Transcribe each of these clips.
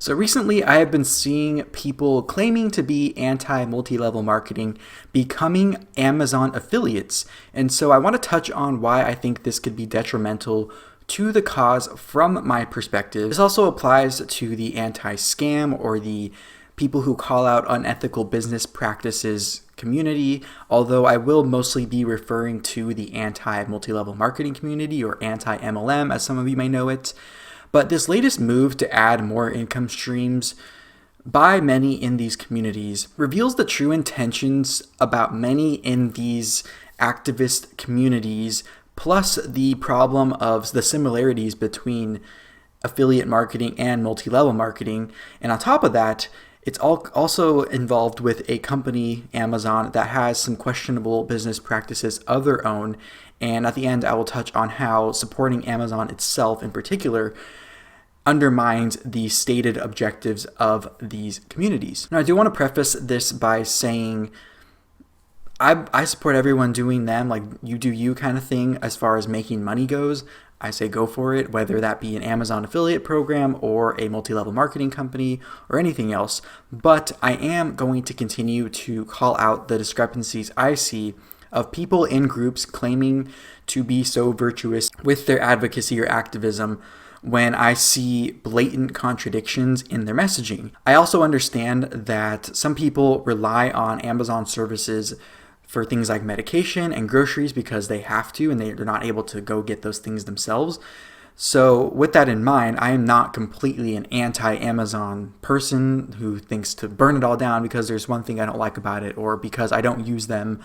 So recently I have been seeing people claiming to be anti-multi-level marketing becoming Amazon affiliates. And so I want to touch on why I think this could be detrimental to the cause from my perspective. This also applies to the anti-scam or the people who call out unethical business practices community, although I will mostly be referring to the anti-multi-level marketing community, or anti-MLM as some of you may know it. But this latest move to add more income streams by many in these communities reveals the true intentions about many in these activist communities, plus the problem of the similarities between affiliate marketing and multi-level marketing. And on top of that, it's also involved with a company, Amazon, that has some questionable business practices of their own. And at the end, I will touch on how supporting Amazon itself in particular undermines the stated objectives of these communities. Now, I do want to preface this by saying I support everyone doing them, like you do you kind of thing as far as making money goes. I say go for it, whether that be an Amazon affiliate program or a multi-level marketing company or anything else. But I am going to continue to call out the discrepancies I see of people in groups claiming to be so virtuous with their advocacy or activism when I see blatant contradictions in their messaging. I also understand that some people rely on Amazon services for things like medication and groceries because they have to and they're not able to go get those things themselves. So with that in mind, I am not completely an anti-Amazon person who thinks to burn it all down because there's one thing I don't like about it, or because I don't use them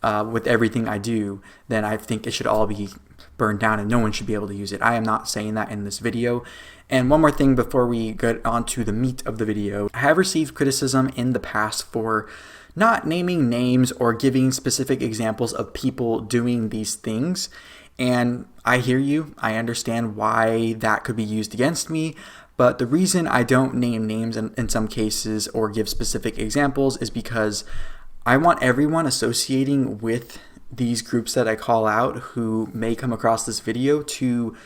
with everything I do, then I think it should all be burned down and no one should be able to use it. I am not saying that in this video. And one more thing before we get on to the meat of the video. I have received criticism in the past for not naming names or giving specific examples of people doing these things. And I hear you. I understand why that could be used against me. But the reason I don't name names in some cases or give specific examples is because I want everyone associating with these groups that I call out who may come across this video to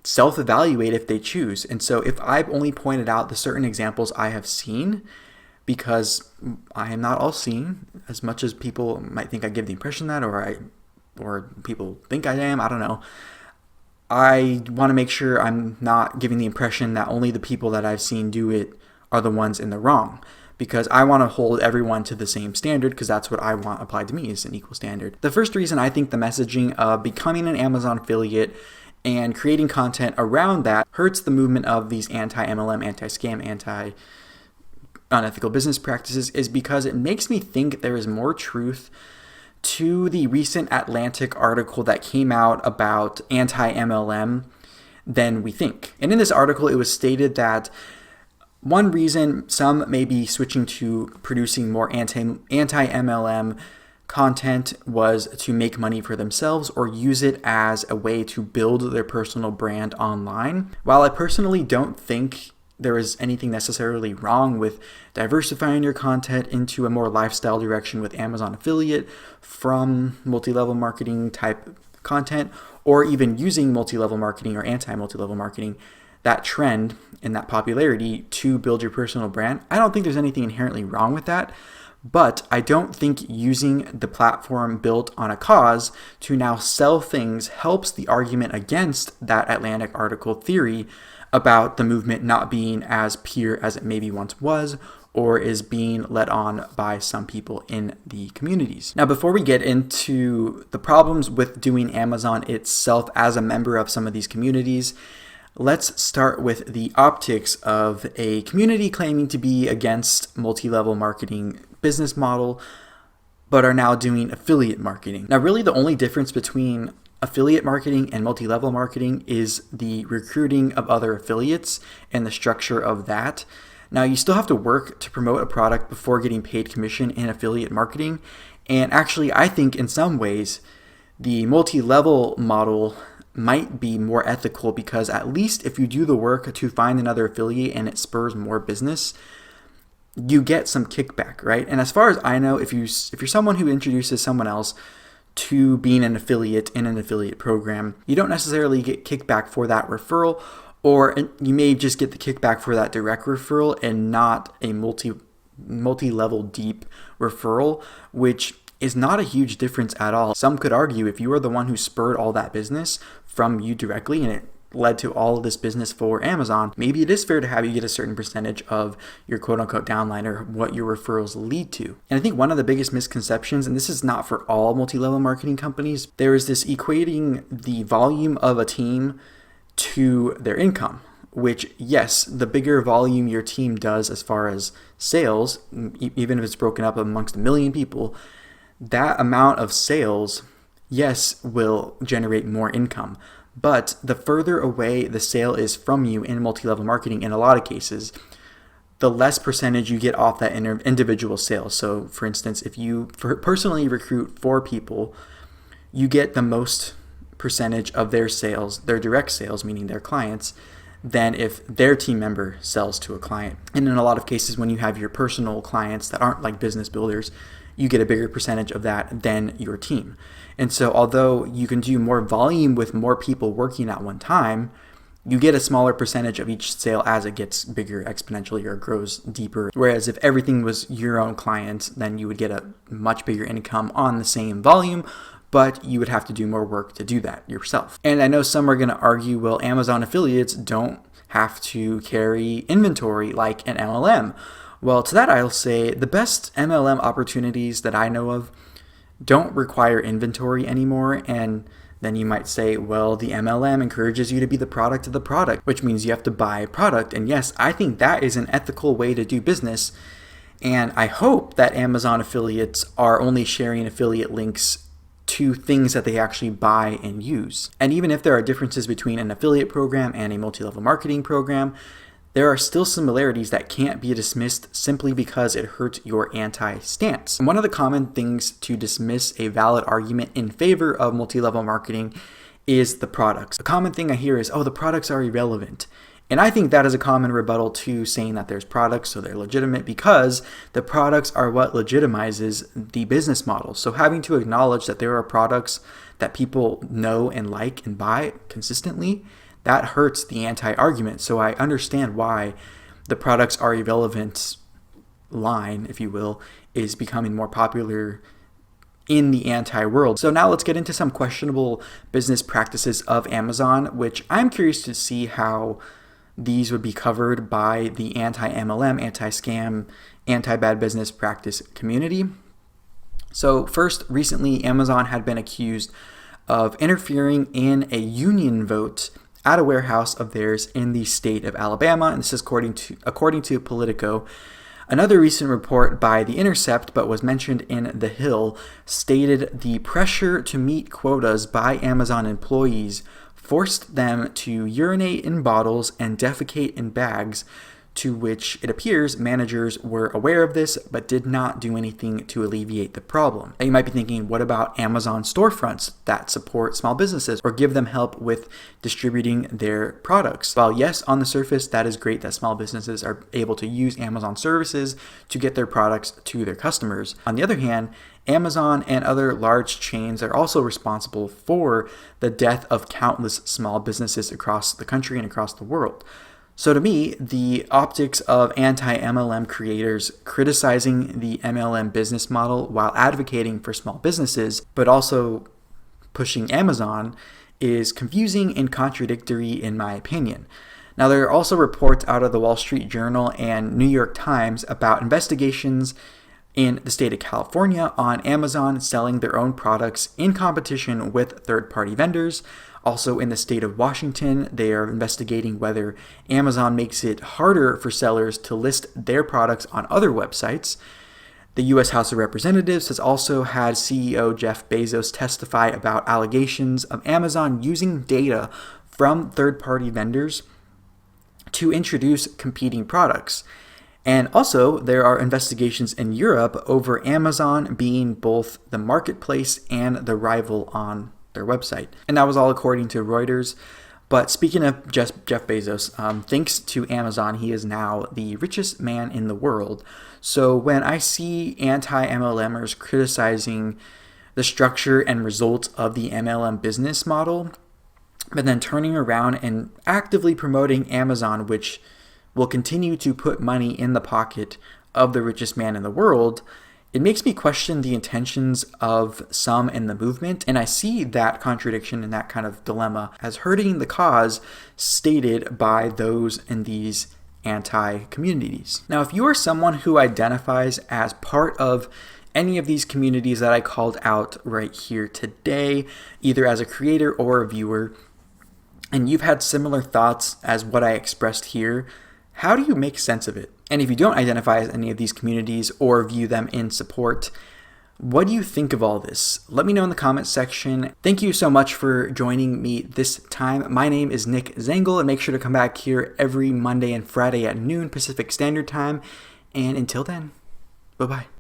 self-evaluate if they choose. And so if I've only pointed out the certain examples I have seen, because I am not all seeing, as much as people might think I give the impression that, or people think I am, I don't know. I want to make sure I'm not giving the impression that only the people that I've seen do it are the ones in the wrong, because I want to hold everyone to the same standard, because that's what I want applied to me, is an equal standard. The first reason I think the messaging of becoming an Amazon affiliate and creating content around that hurts the movement of these anti-MLM, anti-scam, anti-unethical business practices is because it makes me think there is more truth to the recent Atlantic article that came out about anti-MLM than we think. And in this article, it was stated that one reason some may be switching to producing more anti-MLM content was to make money for themselves or use it as a way to build their personal brand online. While I personally don't think there is anything necessarily wrong with diversifying your content into a more lifestyle direction with Amazon affiliate from multi-level marketing type content, or even using multi-level marketing or anti-multi-level marketing, that trend and that popularity to build your personal brand, I don't think there's anything inherently wrong with that. But I don't think using the platform built on a cause to now sell things helps the argument against that Atlantic article theory about the movement not being as pure as it maybe once was, or is being led on by some people in the communities. Now, before we get into the problems with doing Amazon itself as a member of some of these communities, let's start with the optics of a community claiming to be against multi-level marketing business model, but are now doing affiliate marketing. Now, really the only difference between affiliate marketing and multi-level marketing is the recruiting of other affiliates and the structure of that. Now, you still have to work to promote a product before getting paid commission in affiliate marketing. And actually, I think in some ways, the multi-level model might be more ethical, because at least if you do the work to find another affiliate and it spurs more business, you get some kickback, right? And as far as I know, if you're someone who introduces someone else to being an affiliate in an affiliate program, you don't necessarily get kickback for that referral. Or you may just get the kickback for that direct referral and not a multi-level deep referral, which is not a huge difference at all. Some could argue if you are the one who spurred all that business from you directly and it led to all of this business for Amazon, maybe it is fair to have you get a certain percentage of your quote-unquote downline or what your referrals lead to. And I think one of the biggest misconceptions, and this is not for all multi-level marketing companies, there is this equating the volume of a team to their income, which, yes, the bigger volume your team does as far as sales, even if it's broken up amongst 1 million people, that amount of sales, yes, will generate more income. But the further away the sale is from you in multi-level marketing, in a lot of cases, the less percentage you get off that individual sale. So for instance, if you personally recruit 4 people, you get the most percentage of their sales, their direct sales, meaning their clients, than if their team member sells to a client. And in a lot of cases, when you have your personal clients that aren't like business builders, you get a bigger percentage of that than your team. And so although you can do more volume with more people working at one time, you get a smaller percentage of each sale as it gets bigger exponentially or grows deeper. Whereas if everything was your own clients, then you would get a much bigger income on the same volume, but you would have to do more work to do that yourself. And I know some are going to argue, well, Amazon affiliates don't have to carry inventory like an MLM. Well, to that I'll say the best MLM opportunities that I know of don't require inventory anymore. And then you might say, well, the MLM encourages you to be the product of the product, which means you have to buy product. And yes, I think that is an ethical way to do business. And I hope that Amazon affiliates are only sharing affiliate links to things that they actually buy and use. And even if there are differences between an affiliate program and a multi-level marketing program, there are still similarities that can't be dismissed simply because it hurts your anti-stance. And one of the common things to dismiss a valid argument in favor of multi-level marketing is the products. A common thing I hear is, oh, the products are irrelevant. And I think that is a common rebuttal to saying that there's products, so they're legitimate, because the products are what legitimizes the business model. So having to acknowledge that there are products that people know and like and buy consistently, that hurts the anti-argument. So I understand why the products are irrelevant line, if you will, is becoming more popular in the anti-world. So now let's get into some questionable business practices of Amazon, which I'm curious to see how these would be covered by the anti-MLM, anti-scam, anti-bad business practice community. So first, recently Amazon had been accused of interfering in a union vote at a warehouse of theirs in the state of Alabama, and this is according to Politico. Another recent report by The Intercept, but was mentioned in The Hill, stated the pressure to meet quotas by Amazon employees forced them to urinate in bottles and defecate in bags, to which it appears managers were aware of this but did not do anything to alleviate the problem. Now you might be thinking, what about Amazon storefronts that support small businesses or give them help with distributing their products? While yes, on the surface, that is great that small businesses are able to use Amazon services to get their products to their customers. On the other hand, Amazon and other large chains are also responsible for the death of countless small businesses across the country and across the world. So to me, the optics of anti-MLM creators criticizing the MLM business model while advocating for small businesses, but also pushing Amazon, is confusing and contradictory in my opinion. Now, there are also reports out of the Wall Street Journal and New York Times about investigations in the state of California on Amazon selling their own products in competition with third-party vendors. Also in the state of Washington, they are investigating whether Amazon makes it harder for sellers to list their products on other websites. The U.S. House of Representatives has also had CEO Jeff Bezos testify about allegations of Amazon using data from third-party vendors to introduce competing products. And also, there are investigations in Europe over Amazon being both the marketplace and the rival on their website. And that was all according to Reuters. But speaking of Jeff Bezos, thanks to Amazon, he is now the richest man in the world. So when I see anti-MLMers criticizing the structure and results of the MLM business model, but then turning around and actively promoting Amazon, which will continue to put money in the pocket of the richest man in the world, it makes me question the intentions of some in the movement, and I see that contradiction and that kind of dilemma as hurting the cause stated by those in these anti-communities. Now, if you are someone who identifies as part of any of these communities that I called out right here today, either as a creator or a viewer, and you've had similar thoughts as what I expressed here, how do you make sense of it? And if you don't identify as any of these communities or view them in support, what do you think of all this? Let me know in the comments section. Thank you so much for joining me this time. My name is Nick Zangl, and make sure to come back here every Monday and Friday at noon Pacific Standard Time. And until then, bye-bye.